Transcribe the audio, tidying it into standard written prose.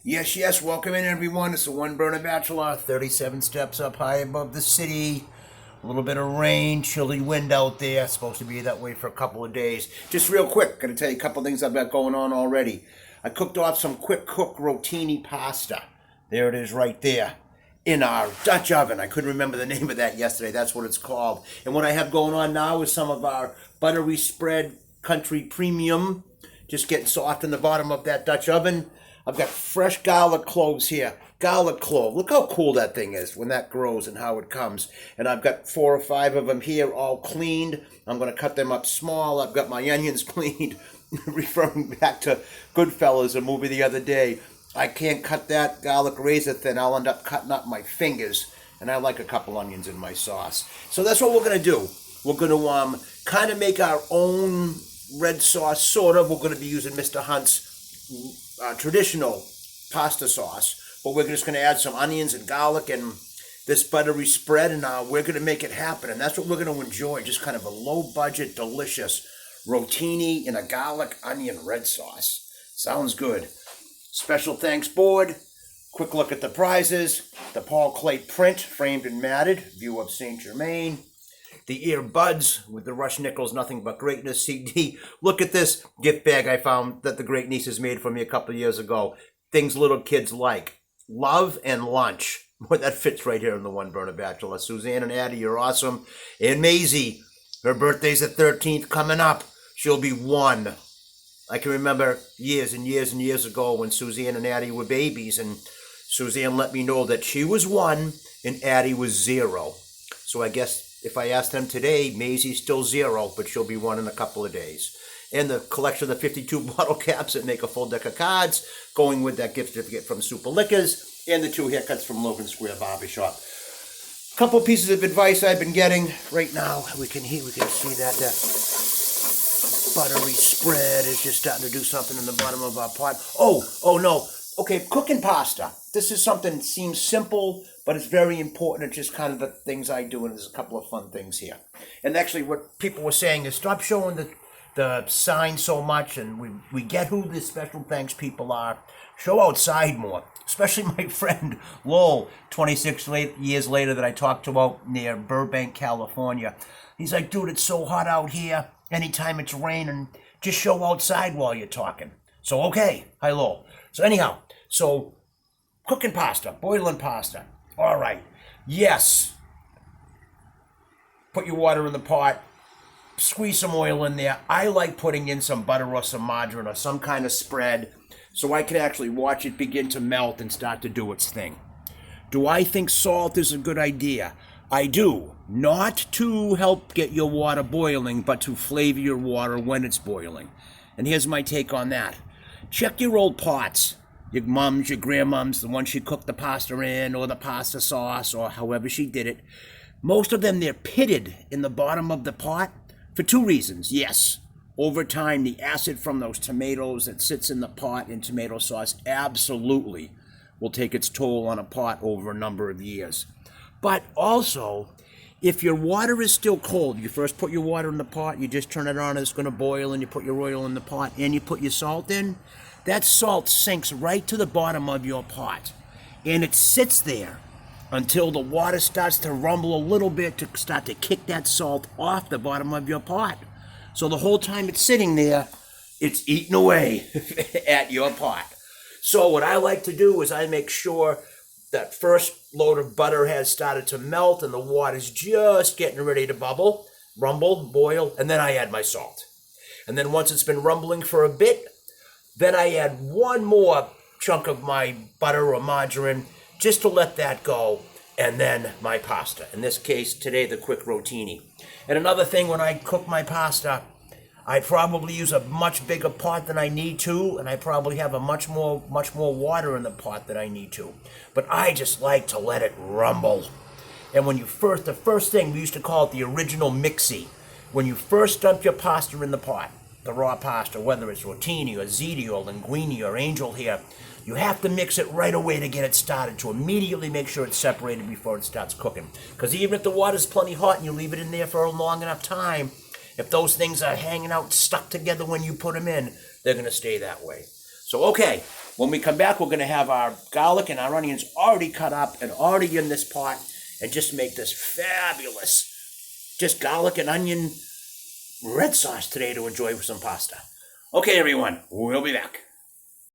Yes, yes, welcome in everyone. It's the One Burner Bachelor, 37 steps up high above the city. A little bit of rain, chilly wind out there. It's supposed to be that way for a couple of days. Just real quick, gonna tell you a couple of things I've got going on already. I cooked off some quick cook rotini pasta. There it is right there in our Dutch oven. I couldn't remember the name of that yesterday. That's what it's called. And what I have going on now is some of our buttery spread country premium, just getting soft in the bottom of that Dutch oven. I've got fresh garlic cloves here. Garlic clove. Look how cool that thing is when that grows and how it comes. And I've got 4 or 5 of them here all cleaned. I'm going to cut them up small. I've got my onions cleaned. Referring back to Goodfellas, a movie the other day. I can't cut that garlic razor thin. I'll end up cutting up my fingers. And I like a couple onions in my sauce. So that's what we're going to do. We're going to kind of make our own red sauce, sort of. We're going to be using Mr. Hunt's traditional pasta sauce, but we're just going to add some onions and garlic and this buttery spread, and we're going to make it happen. And that's what we're going to enjoy, just kind of a low budget, delicious rotini in a garlic onion red sauce. Sounds good. Special thanks board. Quick look at the prizes. The Paul Clay print, framed and matted, view of Saint Germain. The earbuds with the Rush Nichols Nothing But Greatness CD. Look at this gift bag I found that the great nieces made for me a couple of years ago. Things little kids like. Love and lunch. Boy, that fits right here in the One Burner Bachelor. Suzanne and Addie, you're awesome. And Maisie, her birthday's the 13th coming up. She'll be 1. I can remember years and years and years ago when Suzanne and Addie were babies, and Suzanne let me know that she was 1 and Addie was 0. So I guess if I ask them today, Maisie's still 0, but she'll be 1 in a couple of days. And the collection of the 52 bottle caps that make a full deck of cards, going with that gift certificate from Super Liquors, and the 2 haircuts from Logan Square Barbershop. Couple pieces of advice I've been getting right now. We can see that buttery spread is just starting to do something in the bottom of our pot. Oh no. Okay, cooking pasta. This is something that seems simple, but it's very important. It's just kind of the things I do, and there's a couple of fun things here. And actually, what people were saying is stop showing the sign so much, and we get who the special thanks people are. Show outside more, especially my friend Lowell, 26 years later that I talked to out near Burbank, California. He's like, dude, it's so hot out here. Anytime it's raining, just show outside while you're talking. So, okay. Hi, Lowell. So anyhow, cooking pasta, boiling pasta. All right. Yes. Put your water in the pot. Squeeze some oil in there. I like putting in some butter or some margarine or some kind of spread so I can actually watch it begin to melt and start to do its thing. Do I think salt is a good idea? I do. Not to help get your water boiling, but to flavor your water when it's boiling. And here's my take on that. Check your old pots. Your mums, your grandmums, the ones she cooked the pasta in, or the pasta sauce, or however she did it. Most of them, they're pitted in the bottom of the pot for 2 reasons. Yes, over time, the acid from those tomatoes that sits in the pot in tomato sauce absolutely will take its toll on a pot over a number of years. But also, if your water is still cold, you first put your water in the pot, you just turn it on, it's going to boil, and you put your oil in the pot, and you put your salt in, that salt sinks right to the bottom of your pot. And it sits there until the water starts to rumble a little bit to start to kick that salt off the bottom of your pot. So the whole time it's sitting there, it's eating away at your pot. So what I like to do is I make sure that first load of butter has started to melt and the water's just getting ready to rumble, boil, and then I add my salt. And then once it's been rumbling for a bit, then I add 1 more chunk of my butter or margarine just to let that go, and then my pasta. In this case, today, the quick rotini. And another thing, when I cook my pasta, I probably use a much bigger pot than I need to, and I probably have a much more water in the pot than I need to. But I just like to let it rumble. And when the first thing, we used to call it the original mixie. When you first dump your pasta in the pot, the raw pasta, whether it's rotini or ziti or linguine or angel hair, you have to mix it right away to get it started, to immediately make sure it's separated before it starts cooking. Because even if the water's plenty hot and you leave it in there for a long enough time, if those things are hanging out stuck together when you put them in, they're going to stay that way. So, okay, When we come back, we're going to have our garlic and our onions already cut up and already in this pot, and just make this fabulous, just garlic and onion red sauce today to enjoy with some pasta. Okay, everyone, we'll be back.